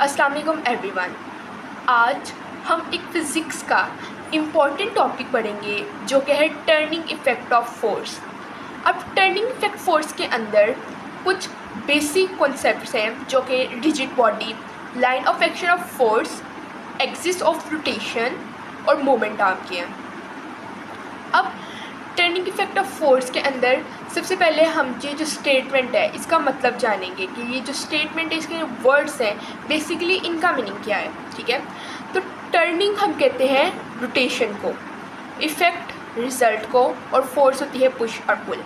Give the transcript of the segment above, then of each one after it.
अस्सलाम वालेकुम एवरीवन। आज हम एक फ़िज़िक्स का इम्पॉर्टेंट टॉपिक पढ़ेंगे जो कि है टर्निंग इफ़ेक्ट ऑफ फोर्स। अब टर्निंग इफ़ेक्ट फोर्स के अंदर कुछ बेसिक कॉन्सेप्ट्स हैं जो कि rigid body, line of action of force, axis of rotation और मोमेंट आर्म के हैं। अब टर्निंग इफ़ेक्ट ऑफ फोर्स के अंदर सबसे पहले हम ये जो स्टेटमेंट है इसका मतलब जानेंगे कि ये जो स्टेटमेंट है इसके वर्ड्स हैं बेसिकली इनका मीनिंग क्या है। ठीक है, तो टर्निंग हम कहते हैं रोटेशन को, इफ़ेक्ट रिज़ल्ट को, और फोर्स होती है पुश और पुल।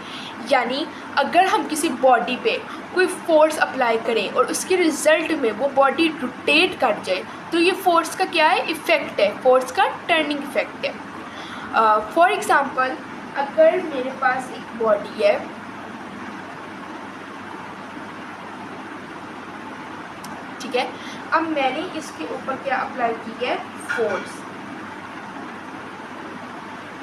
यानी अगर हम किसी बॉडी पे कोई फोर्स अप्लाई करें और उसके रिज़ल्ट में वो बॉडी रोटेट कर जाए तो ये फोर्स का क्या है, इफ़ेक्ट है, फोर्स का टर्निंग इफ़ेक्ट है। फॉर एग्ज़ाम्पल अगर मेरे पास एक बॉडी है, ठीक है, अब मैंने इसके ऊपर क्या अप्लाई की है, फोर्स,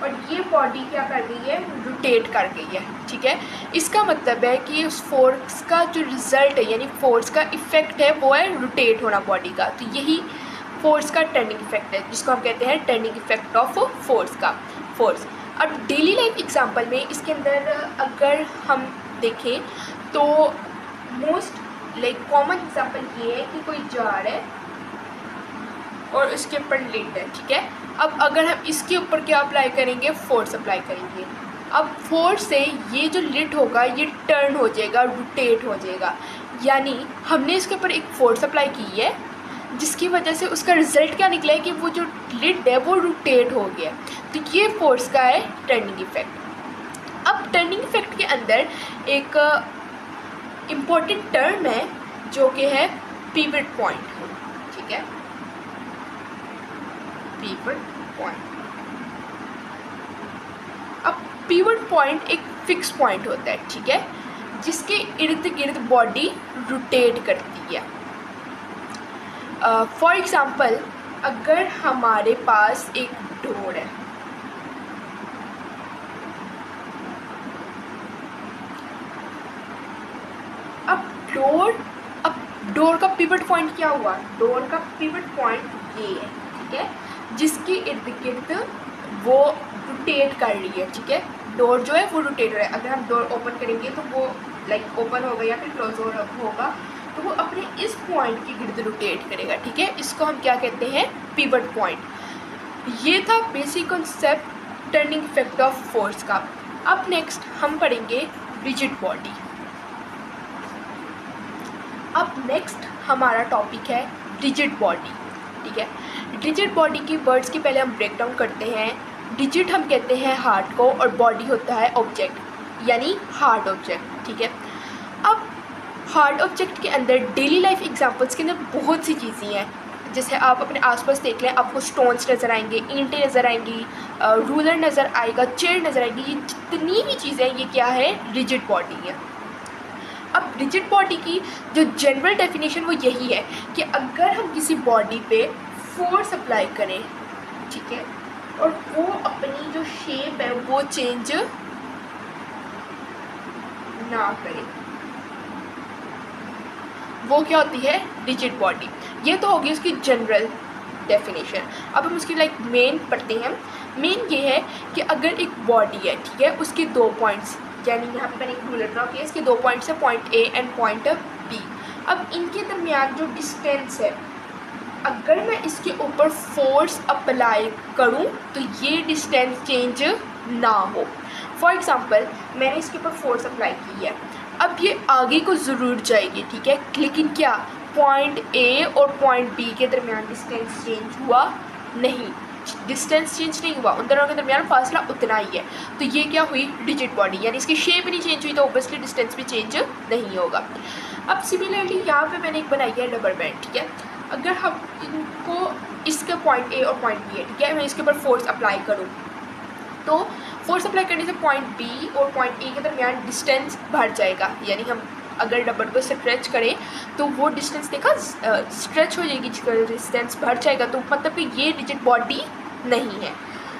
और ये बॉडी क्या कर गई है, रोटेट कर गई है। ठीक है, इसका मतलब है कि उस फोर्स का जो रिज़ल्ट है यानी फोर्स का इफ़ेक्ट है वो है रोटेट होना बॉडी का। तो यही फोर्स का टर्निंग इफ़ेक्ट है जिसको हम कहते हैं टर्निंग इफ़ेक्ट ऑफ फोर्स का फोर्स। अब डेली लाइफ एग्जांपल में इसके अंदर अगर हम देखें तो मोस्ट कॉमन एग्जांपल ये है कि कोई जार है और उसके ऊपर लिड है। ठीक है, अब अगर हम इसके ऊपर क्या अप्लाई करेंगे, फोर्स अप्लाई करेंगे। अब फोर्स से ये जो लिड होगा ये टर्न हो जाएगा, रोटेट हो जाएगा। यानी हमने इसके ऊपर एक फोर्स अप्लाई की है जिसकी वजह से उसका रिज़ल्ट क्या निकला है कि वो जो लिड है वो रोटेट हो गया। तो ये फोर्स का है टर्निंग इफ़ेक्ट। अब टर्निंग इफ़ेक्ट के अंदर एक इम्पॉर्टेंट टर्म है जो कि है पिवट पॉइंट। ठीक है, पिवट पॉइंट। अब पिवट पॉइंट एक फिक्स पॉइंट होता है, ठीक है, जिसके इर्द गिर्द बॉडी रोटेट करती है। फॉर एग्ज़ाम्पल अगर हमारे पास एक डोर है, अब डोर का पिवट पॉइंट क्या हुआ, डोर का पिवट पॉइंट ये है, ठीक है, जिसके इर्द गिर्द वो रोटेट कर रही है। ठीक है, डोर जो है वो रोटेट हो रहा है। अगर हम डोर ओपन करेंगे तो वो ओपन होगा या फिर क्लोज होगा तो वो अपने इस पॉइंट के गिर्द रोटेट करेगा। ठीक है, इसको हम क्या कहते हैं, पिवट पॉइंट। ये था basic concept turning effect of force का। अब नेक्स्ट हम पढ़ेंगे रिजिड बॉडी। अब नेक्स्ट हमारा टॉपिक है रिजिड बॉडी। ठीक है, रिजिड बॉडी की वर्ड्स की पहले हम ब्रेक डाउन करते हैं। रिजिड हम कहते हैं हार्ड को और बॉडी होता है ऑब्जेक्ट यानी हार्ड ऑब्जेक्ट। ठीक है, अब हार्ड ऑब्जेक्ट के अंदर डेली लाइफ एग्जांपल्स के अंदर बहुत सी चीज़ें हैं। जैसे आप अपने आसपास देख लें, आपको स्टोन्स नज़र आएंगे, ईंटें नज़र आएंगी, रूलर नज़र आएगा, चेयर नज़र आएगी। ये जितनी भी चीज़ें ये क्या है, रिजिड बॉडी है। अब रिजिड बॉडी की जो जनरल डेफिनेशन वो यही है कि अगर हम किसी बॉडी पे फोर्स अप्लाई करें, ठीक है, और वो अपनी जो शेप है वो चेंज ना करे, वो क्या होती है, रिजिड बॉडी। ये तो होगी उसकी जनरल डेफिनेशन। अब हम उसकी मेन पढ़ते हैं। मेन ये है कि अगर एक बॉडी है, ठीक है, उसके दो पॉइंट्स, यानी यहाँ पे मैंने एक रूलर ड्रॉ किया, इसके दो पॉइंट्स है, point A and point B. अब इनके दरमियान जो डिस्टेंस है, अगर मैं इसके ऊपर फोर्स अप्लाई करूँ तो ये डिस्टेंस चेंज ना हो। फॉर एग्ज़ाम्पल मैंने इसके ऊपर फोर्स अप्लाई की है, अब ये आगे को ज़रूर जाएगी, ठीक है, लेकिन क्या पॉइंट ए और पॉइंट बी के दरमियान डिस्टेंस चेंज हुआ नहीं, डिस्टेंस चेंज नहीं हुआ, उन दोनों के दरमियान फासला उतना ही है। तो ये क्या हुई, रिजिड बॉडी, यानी इसकी शेप नहीं चेंज हुई तो ऑब्वियसली डिस्टेंस भी चेंज नहीं होगा। अब सिमिलरली यहाँ पे मैंने एक बनाई है रबर बैंड। ठीक है, अगर हम इनको, इसके पॉइंट ए और पॉइंट बी है, ठीक है, मैं इसके ऊपर फोर्स अप्लाई करूँ तो फोर्स अप्लाई करने से पॉइंट बी और पॉइंट ए के दरमियान डिस्टेंस बढ़ जाएगा। यानी हम अगर रबर को स्ट्रेच करें तो वो डिस्टेंस देखा स्ट्रेच हो जाएगी, डिस्टेंस बढ़ जाएगा, तो मतलब कि ये रिजिड बॉडी नहीं है।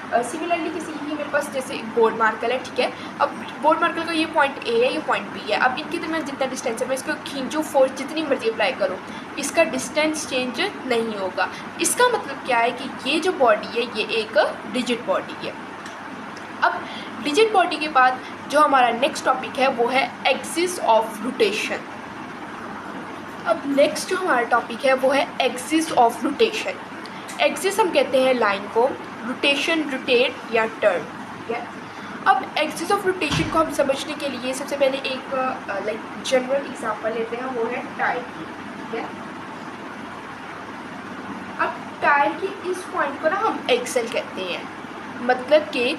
सिमिलरली किसी की मेरे पास जैसे एक बोर्ड मार्कर है, ठीक है। अब बोर्ड मार्कर का ये पॉइंट ए है, ये पॉइंट बी है। अब इनके दरमियान जितना डिस्टेंस है मैं इसको खींचूँ, फोर्स जितनी मर्जी अप्लाई करूँ, इसका डिस्टेंस चेंज नहीं होगा। इसका मतलब क्या है कि ये जो बॉडी है ये एक रिजिड बॉडी है। अब रिजिड बॉडी के बाद जो हमारा नेक्स्ट टॉपिक है वो है एक्सिस ऑफ रोटेशन। अब नेक्स्ट जो हमारा टॉपिक है वो है एक्सिस ऑफ रोटेशन। एक्सिस हम कहते हैं लाइन को, रोटेशन रोटेट या टर्न, ठीक है। अब एक्सिस ऑफ रोटेशन को हम समझने के लिए सबसे पहले एक जनरल एग्जांपल लेते हैं, वो है टायर की, ठीक है। अब टायर की इस पॉइंट को ना हम एक्सल कहते हैं, मतलब कि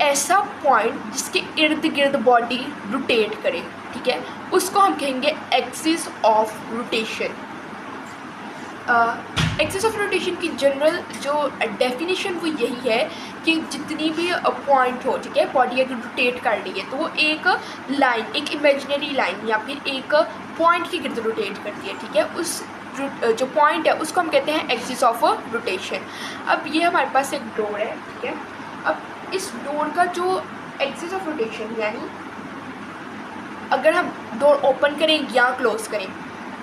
ऐसा पॉइंट जिसके इर्द गिर्द बॉडी रोटेट करे, ठीक है, उसको हम कहेंगे axis of rotation. Axis of rotation की जनरल जो डेफिनेशन वो यही है कि जितनी भी पॉइंट हो, ठीक है, बॉडी अगर रोटेट कर रही है तो वो एक लाइन, एक इमेजिनरी लाइन या फिर एक पॉइंट के गिर्द रोटेट करती है, ठीक है। उस जो पॉइंट है उसको हम कहते हैं एक्सिस ऑफ रोटेशन। अब ये हमारे पास एक डोर है, ठीक है। अब इस डोर का जो एक्सिस ऑफ रोटेशन यानी अगर हम डोर ओपन करें या क्लोज करें,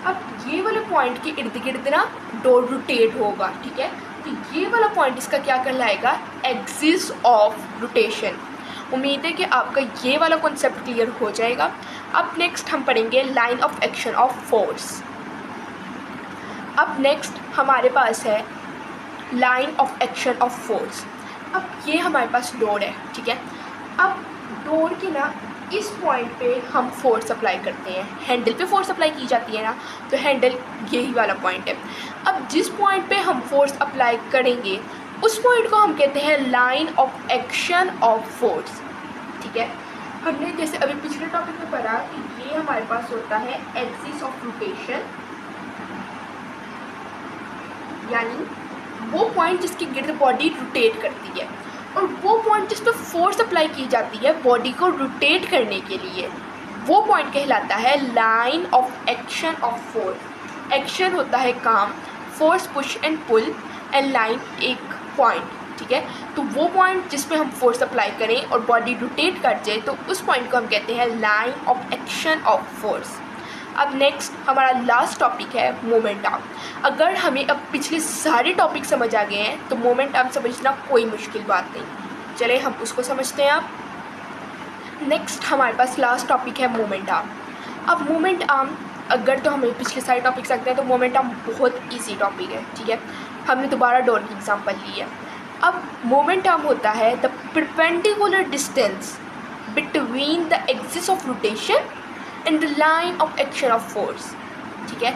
अब ये वाले पॉइंट के इर्द गिर्द ना डोर रोटेट होगा, ठीक है। तो ये वाला पॉइंट इसका क्या कहलाएगा, एक्सिस ऑफ रोटेशन। उम्मीद है कि आपका ये वाला कॉन्सेप्ट क्लियर हो जाएगा। अब नेक्स्ट हम पढ़ेंगे line of action of force. अब नेक्स्ट हमारे पास है line of action of force. अब ये हमारे पास डोर है, ठीक है। अब डोर के ना इस पॉइंट पे हम फोर्स अप्लाई करते हैं, हैंडल पे फोर्स अप्लाई की जाती है ना, तो हैंडल यही वाला पॉइंट है। अब जिस पॉइंट पे हम फोर्स अप्लाई करेंगे उस पॉइंट को हम कहते हैं line of action of force, ठीक है। हमने जैसे अभी पिछले टॉपिक में पढ़ा कि ये हमारे पास होता है एक्सिस ऑफ रोटेशन, यानी वो पॉइंट जिसके गिर्द बॉडी रोटेट करती है, और वो पॉइंट जिस पर फोर्स अप्लाई की जाती है बॉडी को रोटेट करने के लिए, वो पॉइंट कहलाता है line of action of force. Action होता है काम, force push and pull, and line एक पॉइंट, ठीक है। तो वो पॉइंट जिस पे हम फोर्स अप्लाई करें और बॉडी रोटेट कर जाए तो उस पॉइंट को हम कहते हैं line of action of force. अब नेक्स्ट हमारा लास्ट टॉपिक है मोमेंट आर्म। अगर हमें अब पिछले सारे टॉपिक समझ आ गए हैं तो मोमेंट आर्म समझना कोई मुश्किल बात नहीं। चले हम उसको समझते हैं। अब नेक्स्ट हमारे पास लास्ट टॉपिक है मोमेंट आर्म। अब मोमेंट आर्म अगर तो हमें पिछले सारे टॉपिक रखते हैं तो मोमेंट आर्म बहुत ईजी टॉपिक है, ठीक है। हमने दोबारा डोर की एग्जाम्पल ली है। अब मोमेंट आर्म होता है the perpendicular distance between the axis of rotation and the line of action of force, ठीक है।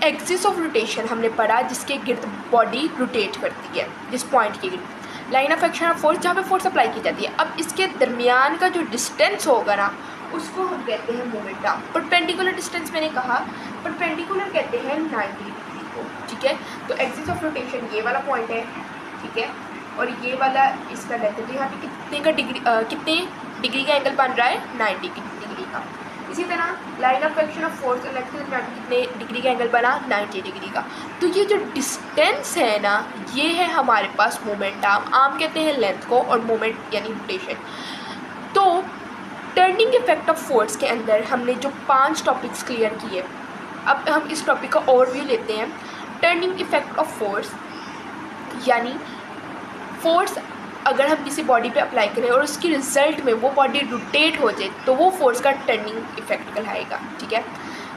एक्सिस ऑफ रोटेशन हमने पढ़ा जिसके गिर्द बॉडी रोटेट करती है, जिस पॉइंट के गिर्द। Line of action of force जहाँ पे फोर्स अप्लाई की जाती है। अब इसके दरमियान का जो डिस्टेंस होगा ना उसको हम कहते हैं मोमेंट आर्म। परपेंडिकुलर डिस्टेंस मैंने कहा, परपेंडिकुलर कहते हैं 90 डिग्री को, ठीक है। तो एक्सिस ऑफ रोटेशन ये वाला पॉइंट है, ठीक है, और ये वाला इसका लेंथ है। तो यहाँ पे कितने डिग्री का एंगल बन रहा है, 90 डिग्री का। इसी तरह line of action of force और लेंथ के दरमियान कितने डिग्री का एंगल बना, 90 डिग्री का। तो ये जो डिस्टेंस है ना ये है हमारे पास मोमेंट आर्म। आर्म कहते हैं लेंथ को और मोमेंट यानी रोटेशन। तो टर्निंग इफेक्ट ऑफ फोर्स के अंदर हमने जो 5 टॉपिक्स क्लियर किए, अब हम इस टॉपिक का ओवरव्यू लेते हैं। टर्निंग इफेक्ट ऑफ फोर्स यानी फोर्स अगर हम किसी बॉडी पे अप्लाई करें और उसके रिजल्ट में वो बॉडी रोटेट हो जाए तो वो फोर्स का टर्निंग इफेक्ट कहलाएगा, ठीक है।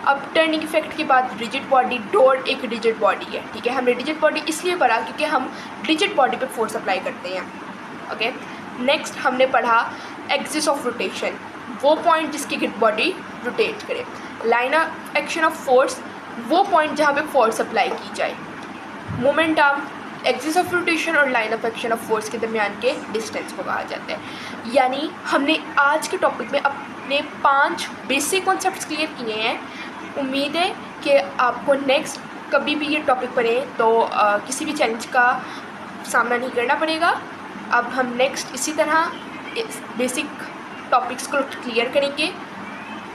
अब टर्निंग इफेक्ट के बाद रिजिड बॉडी, डोर एक रिजिड बॉडी है, ठीक है। हमने रिजिड बॉडी इसलिए पढ़ा क्योंकि हम रिजिड बॉडी पे फोर्स अप्लाई करते हैं, ओके। नेक्स्ट हमने पढ़ा एक्सिस ऑफ रोटेशन, वो पॉइंट जिसकी गिर्द बॉडी रोटेट करे। Line of action of force, वो पॉइंट जहाँ पे फोर्स अप्लाई की जाए। Moment arm, axis of rotation और line of action of force के दरमियान के डिस्टेंस को कहा जाता है। यानी हमने आज के टॉपिक में अपने 5 बेसिक कॉन्सेप्ट्स क्लियर किए हैं। उम्मीद है कि आपको नेक्स्ट कभी भी ये टॉपिक पढ़े तो किसी भी चैलेंज का सामना नहीं करना पड़ेगा। अब हम नेक्स्ट इसी तरह बेसिक टॉपिक्स को क्लियर करेंगे।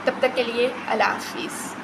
तब तक के लिए अल्लाह हाफिज़।